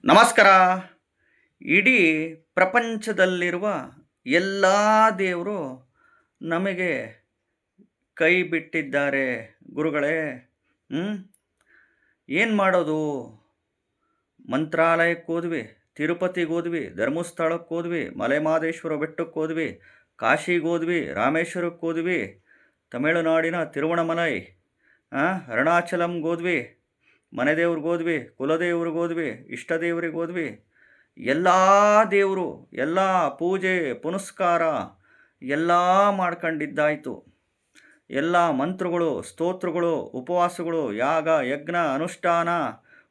ನಮಸ್ಕಾರ. ಇಡೀ ಪ್ರಪಂಚದಲ್ಲಿರುವ ಎಲ್ಲ ದೇವರು ನಮಗೆ ಕೈ ಬಿಟ್ಟಿದ್ದಾರೆ ಗುರುಗಳೇ. ಏನು ಮಾಡೋದು? ಮಂತ್ರಾಲಯಕ್ಕೆ ಹೋದ್ವಿ, ತಿರುಪತಿಗೆ ಹೋದ್ವಿ, ಧರ್ಮಸ್ಥಳಕ್ಕೆ ಹೋದ್ವಿ, ಮಲೆಮಹದೇಶ್ವರ ಬೆಟ್ಟಕ್ಕೆ ಹೋದ್ವಿ, ಕಾಶಿಗೆ ಹೋದ್ವಿ, ರಾಮೇಶ್ವರಕ್ಕೆ ಹೋದ್ವಿ, ತಮಿಳುನಾಡಿನ ತಿರುವಣಮಲೈ, ಅರುಣಾಚಲಂಗೆ ಹೋದ್ವಿ, ಮನೆ ದೇವ್ರಿಗೆ ಹೋದ್ವಿ, ಕುಲದೇವ್ರಿಗೆ ಹೋದ್ವಿ, ಇಷ್ಟ ದೇವ್ರಿಗೆ ಹೋದ್ವಿ. ಎಲ್ಲ ದೇವರು, ಎಲ್ಲ ಪೂಜೆ ಪುನಸ್ಕಾರ ಎಲ್ಲ ಮಾಡ್ಕೊಂಡಿದ್ದಾಯಿತು. ಎಲ್ಲ ಮಂತ್ರಗಳು, ಸ್ತೋತ್ರಗಳು, ಉಪವಾಸಗಳು, ಯಾಗ ಯಜ್ಞ ಅನುಷ್ಠಾನ,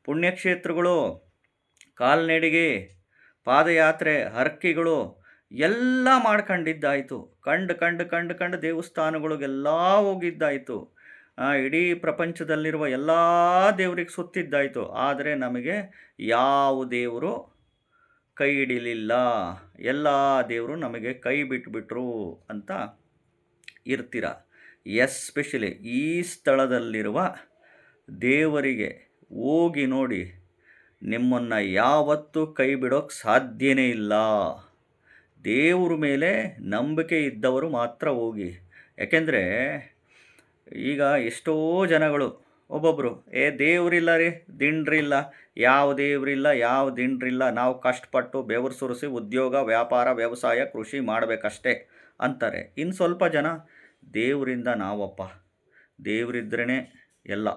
ಪುಣ್ಯಕ್ಷೇತ್ರಗಳು, ಕಾಲ್ನಡಿಗೆ, ಪಾದಯಾತ್ರೆ, ಹರಕೆಗಳು ಎಲ್ಲ ಮಾಡ್ಕೊಂಡಿದ್ದಾಯಿತು. ಕಂಡು ದೇವಸ್ಥಾನಗಳಿಗೆಲ್ಲ ಹೋಗಿದ್ದಾಯಿತು. ಇಡೀ ಪ್ರಪಂಚದಲ್ಲಿರುವ ಎಲ್ಲ ದೇವರಿಗೆ ಸುತ್ತಿದ್ದಾಯಿತು. ಆದರೆ ನಮಗೆ ಯಾವ ದೇವರು ಕೈ ಹಿಡಿಲಿಲ್ಲ. ಎಲ್ಲ ದೇವರು ನಮಗೆ ಕೈ ಬಿಟ್ಬಿಟ್ರು ಅಂತ ಇರ್ತೀರ. ಎಸ್ಪೆಷಲಿ ಈ ಸ್ಥಳದಲ್ಲಿರುವ ದೇವರಿಗೆ ಹೋಗಿ ನೋಡಿ, ನಿಮ್ಮನ್ನು ಯಾವತ್ತೂ ಕೈ ಬಿಡೋಕ್ಕೆ ಸಾಧ್ಯನೇ ಇಲ್ಲ. ದೇವ್ರ ಮೇಲೆ ನಂಬಿಕೆ ಇದ್ದವರು ಮಾತ್ರ ಹೋಗಿ. ಯಾಕೆಂದರೆ ಈಗ ಎಷ್ಟೋ ಜನಗಳು ಒಬ್ಬೊಬ್ಬರು ದೇವ್ರಿಲ್ಲ ರೀ, ದಿಂಡ್ರಿಲ್ಲ, ಯಾವ ದೇವ್ರಿಲ್ಲ, ಯಾವ ದಿಂಡ್ರಿಲ್ಲ, ನಾವು ಕಷ್ಟಪಟ್ಟು ಬೆವರು ಸುರಿಸಿ ಉದ್ಯೋಗ ವ್ಯಾಪಾರ ವ್ಯವಸಾಯ ಕೃಷಿ ಮಾಡಬೇಕಷ್ಟೇ ಅಂತಾರೆ. ಇನ್ನು ಸ್ವಲ್ಪ ಜನ ದೇವರಿಂದ ನಾವಪ್ಪ, ದೇವರಿದ್ರೇ ಎಲ್ಲ,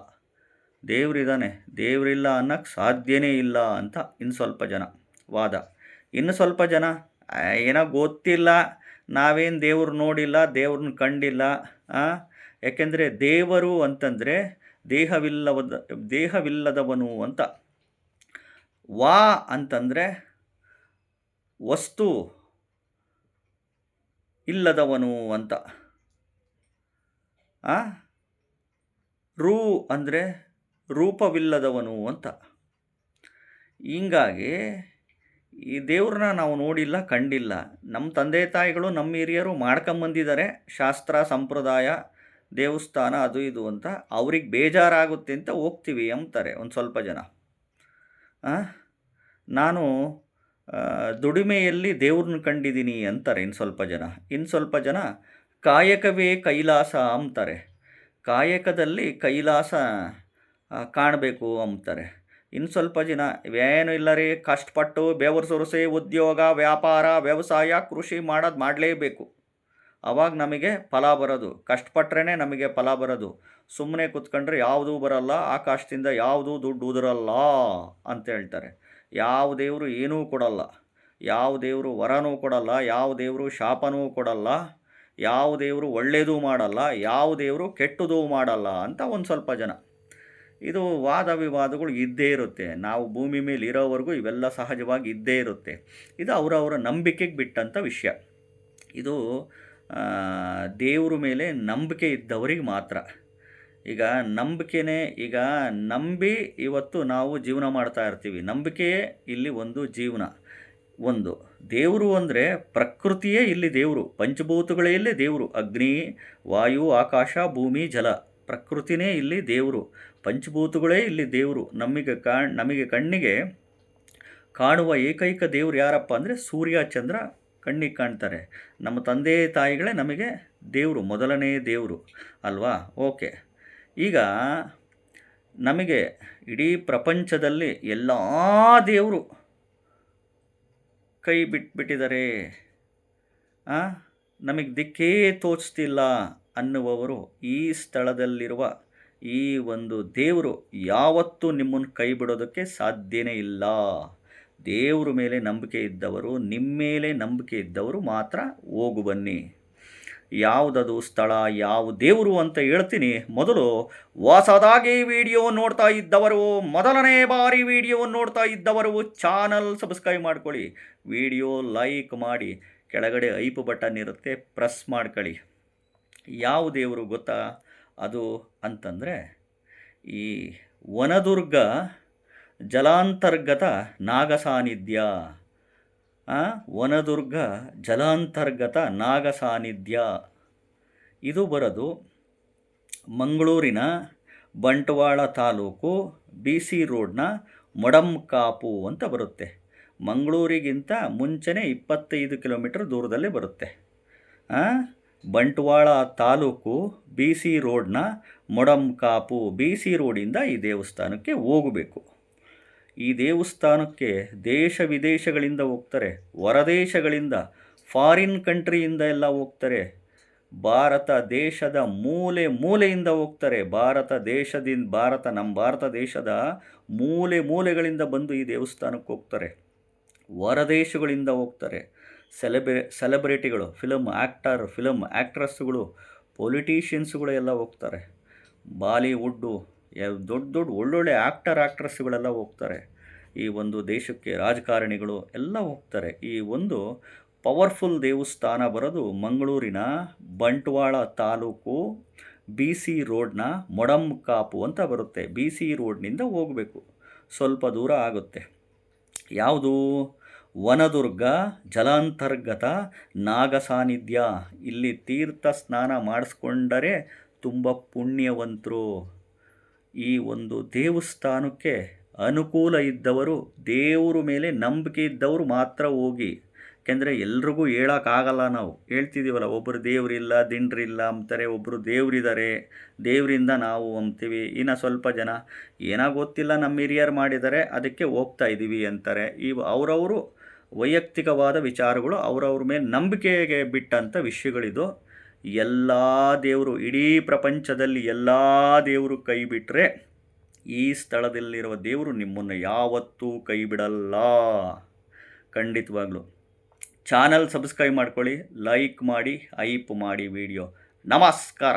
ದೇವರಿದ್ದಾನೆ, ದೇವರಿಲ್ಲ ಅನ್ನೋಕ್ಕೆ ಸಾಧ್ಯನೇ ಇಲ್ಲ ಅಂತ ಇನ್ನು ಸ್ವಲ್ಪ ಜನ ವಾದ. ಇನ್ನು ಸ್ವಲ್ಪ ಜನ ಏನೋ ಗೊತ್ತಿಲ್ಲ, ನಾವೇನು ದೇವ್ರು ನೋಡಿಲ್ಲ, ದೇವ್ರನ್ನ ಕಂಡಿಲ್ಲ. ಯಾಕೆಂದರೆ ದೇವರು ಅಂತಂದರೆ ದೇಹವಿಲ್ಲದವನು ಅಂತ. ವಾ ಅಂತಂದರೆ ವಸ್ತು ಇಲ್ಲದವನು ಅಂತ. ರೂ ಅಂದರೆ ರೂಪವಿಲ್ಲದವನು ಅಂತ. ಹೀಗಾಗಿ ಈ ದೇವ್ರನ್ನ ನಾವು ನೋಡಿಲ್ಲ, ಕಂಡಿಲ್ಲ. ನಮ್ಮ ತಂದೆ ತಾಯಿಗಳು, ನಮ್ಮ ಹಿರಿಯರು ಮಾಡ್ಕೊಂಬಂದಿದ್ದಾರೆ ಶಾಸ್ತ್ರ ಸಂಪ್ರದಾಯ, ದೇವಸ್ಥಾನ ಅದು ಇದು ಅಂತ. ಅವ್ರಿಗೆ ಬೇಜಾರಾಗುತ್ತೆ ಅಂತ ಹೋಗ್ತೀವಿ ಅಂತಾರೆ ಒಂದು ಸ್ವಲ್ಪ ಜನ. ನಾನು ದುಡಿಮೆಯಲ್ಲಿ ದೇವ್ರನ್ನ ಕಂಡಿದ್ದೀನಿ ಅಂತಾರೆ ಇನ್ನು ಸ್ವಲ್ಪ ಜನ. ಇನ್ನು ಸ್ವಲ್ಪ ಜನ ಕಾಯಕವೇ ಕೈಲಾಸ ಅಂತಾರೆ, ಕಾಯಕದಲ್ಲಿ ಕೈಲಾಸ ಕಾಣಬೇಕು ಅಂತಾರೆ. ಇನ್ನು ಸ್ವಲ್ಪ ಜನ ಏನು ಇಲ್ಲ ರೀ, ಕಷ್ಟಪಟ್ಟು ಬೆವರು ಸುರಿಸಿ ಉದ್ಯೋಗ ವ್ಯಾಪಾರ ವ್ಯವಸಾಯ ಕೃಷಿ ಮಾಡಲೇಬೇಕು, ಆವಾಗ ನಮಗೆ ಫಲ ಬರೋದು. ಕಷ್ಟಪಟ್ರೇ ನಮಗೆ ಫಲ ಬರೋದು. ಸುಮ್ಮನೆ ಕೂತ್ಕೊಂಡ್ರೆ ಯಾವುದೂ ಬರಲ್ಲ, ಆಕಾಶದಿಂದ ಯಾವುದೂ ದುಡ್ಡು ಉದುರಲ್ಲ ಅಂತ ಹೇಳ್ತಾರೆ. ಯಾವ ದೇವರು ಏನೂ ಕೊಡಲ್ಲ, ಯಾವ ದೇವರು ವರನೂ ಕೊಡಲ್ಲ, ಯಾವ ದೇವರು ಶಾಪನೂ ಕೊಡಲ್ಲ, ಯಾವ ದೇವರು ಒಳ್ಳೆಯದೂ ಮಾಡಲ್ಲ, ಯಾವ ದೇವರು ಕೆಟ್ಟದೂ ಮಾಡಲ್ಲ ಅಂತ ಒಂದು ಸ್ವಲ್ಪ ಜನ. ಇದು ವಾದ ವಿವಾದಗಳು ಇದ್ದೇ ಇರುತ್ತೆ. ನಾವು ಭೂಮಿ ಮೇಲೆ ಇರೋವರೆಗೂ ಇವೆಲ್ಲ ಸಹಜವಾಗಿ ಇದ್ದೇ ಇರುತ್ತೆ. ಇದು ಅವರವರ ನಂಬಿಕೆಗೆ ಬಿಟ್ಟಂಥ ವಿಷಯ. ಇದು ದೇವ್ರ ಮೇಲೆ ನಂಬಿಕೆ ಇದ್ದವರಿಗೆ ಮಾತ್ರ. ಈಗ ನಂಬಿಕೆನೇ, ಈಗ ನಂಬಿ ಇವತ್ತು ನಾವು ಜೀವನ ಮಾಡ್ತಾ ಇರ್ತೀವಿ. ನಂಬಿಕೆಯೇ ಇಲ್ಲಿ ಒಂದು ಜೀವನ. ಒಂದು ದೇವರು ಅಂದರೆ ಪ್ರಕೃತಿಯೇ ಇಲ್ಲಿ ದೇವರು, ಪಂಚಭೂತಗಳೇ ಇಲ್ಲಿ ದೇವರು. ಅಗ್ನಿ ವಾಯು ಆಕಾಶ ಭೂಮಿ ಜಲ, ಪ್ರಕೃತಿನೇ ಇಲ್ಲಿ ದೇವರು, ಪಂಚಭೂತಗಳೇ ಇಲ್ಲಿ ದೇವರು. ನಮಗೆ ಕಣ್ಣಿಗೆ ಕಾಣುವ ಏಕೈಕ ದೇವರು ಯಾರಪ್ಪ ಅಂದರೆ ಸೂರ್ಯ ಚಂದ್ರ ಕಣ್ಣಿಗೆ ಕಾಣ್ತಾರೆ. ನಮ್ಮ ತಂದೆ ತಾಯಿಗಳೇ ನಮಗೆ ದೇವರು, ಮೊದಲನೇ ದೇವರು ಅಲ್ವಾ? ಓಕೆ, ಈಗ ನಮಗೆ ಇಡೀ ಪ್ರಪಂಚದಲ್ಲಿ ಎಲ್ಲ ದೇವರು ಕೈ ಬಿಟ್ಬಿಟ್ಟಿದ್ದಾರೆ, ನಮಗೆ ದಿಕ್ಕೇ ತೋಚ್ತಿಲ್ಲ ಅನ್ನುವವರು ಈ ಸ್ಥಳದಲ್ಲಿರುವ ಈ ಒಂದು ದೇವರು ಯಾವತ್ತೂ ನಿಮ್ಮನ್ನು ಕೈ ಬಿಡೋದಕ್ಕೆ ಸಾಧ್ಯನೇ ಇಲ್ಲ. ದೇವ್ರ ಮೇಲೆ ನಂಬಿಕೆ ಇದ್ದವರು, ನಿಮ್ಮ ಮೇಲೆ ನಂಬಿಕೆ ಇದ್ದವರು ಮಾತ್ರ ಹೋಗು ಬನ್ನಿ. ಯಾವುದದು ಸ್ಥಳ, ಯಾವ ದೇವರು ಅಂತ ಹೇಳ್ತೀನಿ. ಮೊದಲು ಹೊಸದಾಗಿ ವಿಡಿಯೋ ನೋಡ್ತಾ ಇದ್ದವರು, ಮೊದಲನೇ ಬಾರಿ ವಿಡಿಯೋ ನೋಡ್ತಾ ಇದ್ದವರು ಚಾನಲ್ ಸಬ್ಸ್ಕ್ರೈಬ್ ಮಾಡ್ಕೊಳ್ಳಿ, ವಿಡಿಯೋ ಲೈಕ್ ಮಾಡಿ, ಕೆಳಗಡೆ ಐಪ್ ಬಟನ್ ಇರುತ್ತೆ ಪ್ರೆಸ್ ಮಾಡ್ಕೊಳ್ಳಿ. ಯಾವ ದೇವರು ಗೊತ್ತಾ ಅದು ಅಂತಂದರೆ ಈ ವನದುರ್ಗ ಜಲಾಂತರ್ಗತ ನಾಗಸಾನ್ನಿಧ್ಯ. ವನದುರ್ಗ ಜಲಾಂತರ್ಗತ ನಾಗಸಾನ್ನಿಧ್ಯ ಇದು ಬರೋದು ಮಂಗಳೂರಿನ ಬಂಟ್ವಾಳ ತಾಲೂಕು BC ರೋಡ್ನ ಮೊಡಂಕಾಪು ಅಂತ ಬರುತ್ತೆ. ಮಂಗಳೂರಿಗಿಂತ ಮುಂಚೆನೇ 25 ಕಿಲೋಮೀಟರ್ ದೂರದಲ್ಲಿ ಬರುತ್ತೆ. ಬಂಟ್ವಾಳ ತಾಲೂಕು ಬಿ ಸಿ ರೋಡ್ನ ಮೊಡಂಕಾಪು ಬಿ ಸಿ ರೋಡಿಂದ ಈ ದೇವಸ್ಥಾನಕ್ಕೆ ಹೋಗಬೇಕು. ಈ ದೇವಸ್ಥಾನಕ್ಕೆ ದೇಶ ವಿದೇಶಗಳಿಂದ ಹೋಗ್ತಾರೆ, ಹೊರದೇಶಗಳಿಂದ, ಫಾರಿನ್ ಕಂಟ್ರಿಯಿಂದ ಎಲ್ಲ ಹೋಗ್ತಾರೆ. ಭಾರತ ದೇಶದ ಮೂಲೆ ಮೂಲೆಯಿಂದ ಹೋಗ್ತಾರೆ. ನಮ್ಮ ಭಾರತ ದೇಶದ ಮೂಲೆ ಮೂಲೆಗಳಿಂದ ಬಂದು ಈ ದೇವಸ್ಥಾನಕ್ಕೆ ಹೋಗ್ತಾರೆ. ಹೊರದೇಶಗಳಿಂದ ಹೋಗ್ತಾರೆ. ಸೆಲೆಬ್ರಿಟಿಗಳು, ಫಿಲಮ್ ಆ್ಯಕ್ಟ್ರಸ್ಗಳು, ಪೊಲಿಟಿಷಿಯನ್ಸ್ಗಳು ಎಲ್ಲ ಹೋಗ್ತಾರೆ. ಬಾಲಿವುಡ್ಡು ದೊಡ್ಡ ದೊಡ್ಡ ಒಳ್ಳೊಳ್ಳೆ ಆ್ಯಕ್ಟ್ರಸ್ಗಳೆಲ್ಲ ಹೋಗ್ತಾರೆ. ಈ ಒಂದು ದೇಶಕ್ಕೆ ರಾಜಕಾರಣಿಗಳು ಎಲ್ಲ ಹೋಗ್ತಾರೆ. ಈ ಒಂದು ಪವರ್ಫುಲ್ ದೇವಸ್ಥಾನ ಬರೋದು ಮಂಗಳೂರಿನ ಬಂಟ್ವಾಳ ತಾಲೂಕು ಬಿ ಸಿ ರೋಡ್ನ ಮೊಡಂಕಾಪು ಅಂತ ಬರುತ್ತೆ. ಬಿ ಸಿ ರೋಡ್ನಿಂದ ಹೋಗಬೇಕು, ಸ್ವಲ್ಪ ದೂರ ಆಗುತ್ತೆ. ಯಾವುದು? ವನದುರ್ಗ ಜಲಾಂತರ್ಗತ ನಾಗ ಸಾನ್ನಿಧ್ಯ. ಇಲ್ಲಿ ತೀರ್ಥ ಸ್ನಾನ ಮಾಡಿಸ್ಕೊಂಡರೆ ತುಂಬ ಪುಣ್ಯವಂತರು. ಈ ಒಂದು ದೇವಸ್ಥಾನಕ್ಕೆ ಅನುಕೂಲ ಇದ್ದವರು, ದೇವರ ಮೇಲೆ ನಂಬಿಕೆ ಇದ್ದವರು ಮಾತ್ರ ಹೋಗಿ. ಯಾಕೆಂದರೆ ಎಲ್ರಿಗೂ ಹೇಳೋಕ್ಕಾಗಲ್ಲ. ನಾವು ಹೇಳ್ತಿದ್ದೀವಲ್ಲ, ಒಬ್ಬರು ದೇವರಿಲ್ಲ ದಿಂಡ್ರಿಲ್ಲ ಅಂತಾರೆ, ಒಬ್ಬರು ದೇವರಿದ್ದಾರೆ, ದೇವರಿಂದ ನಾವು ಅಂತೀವಿ. ಇನ್ನು ಸ್ವಲ್ಪ ಜನ ಏನೋ ಗೊತ್ತಿಲ್ಲ, ನಮ್ಮ ಹಿರಿಯರು ಮಾಡಿದ್ದಾರೆ ಅದಕ್ಕೆ ಹೋಗ್ತಾ ಇದ್ದೀವಿ ಅಂತಾರೆ. ಅವರವರು ವೈಯಕ್ತಿಕವಾದ ವಿಚಾರಗಳು, ಅವರವ್ರ ಮೇಲೆ ನಂಬಿಕೆಗೆ ಬಿಟ್ಟಂಥ ವಿಷಯಗಳಿದು. ಎಲ್ಲ ದೇವರು, ಇಡೀ ಪ್ರಪಂಚದಲ್ಲಿ ಎಲ್ಲ ದೇವರು ಕೈ ಬಿಟ್ಟರೆ ಈ ಸ್ಥಳದಲ್ಲಿರುವ ದೇವರು ನಿಮ್ಮನ್ನು ಯಾವತ್ತೂ ಕೈ ಬಿಡಲ್ಲ, ಖಂಡಿತವಾಗ್ಲೂ. ಚಾನಲ್ ಸಬ್ಸ್ಕ್ರೈಬ್ ಮಾಡ್ಕೊಳ್ಳಿ, ಲೈಕ್ ಮಾಡಿ, ಹೈಪ್ ಮಾಡಿ ವಿಡಿಯೋ. ನಮಸ್ಕಾರ.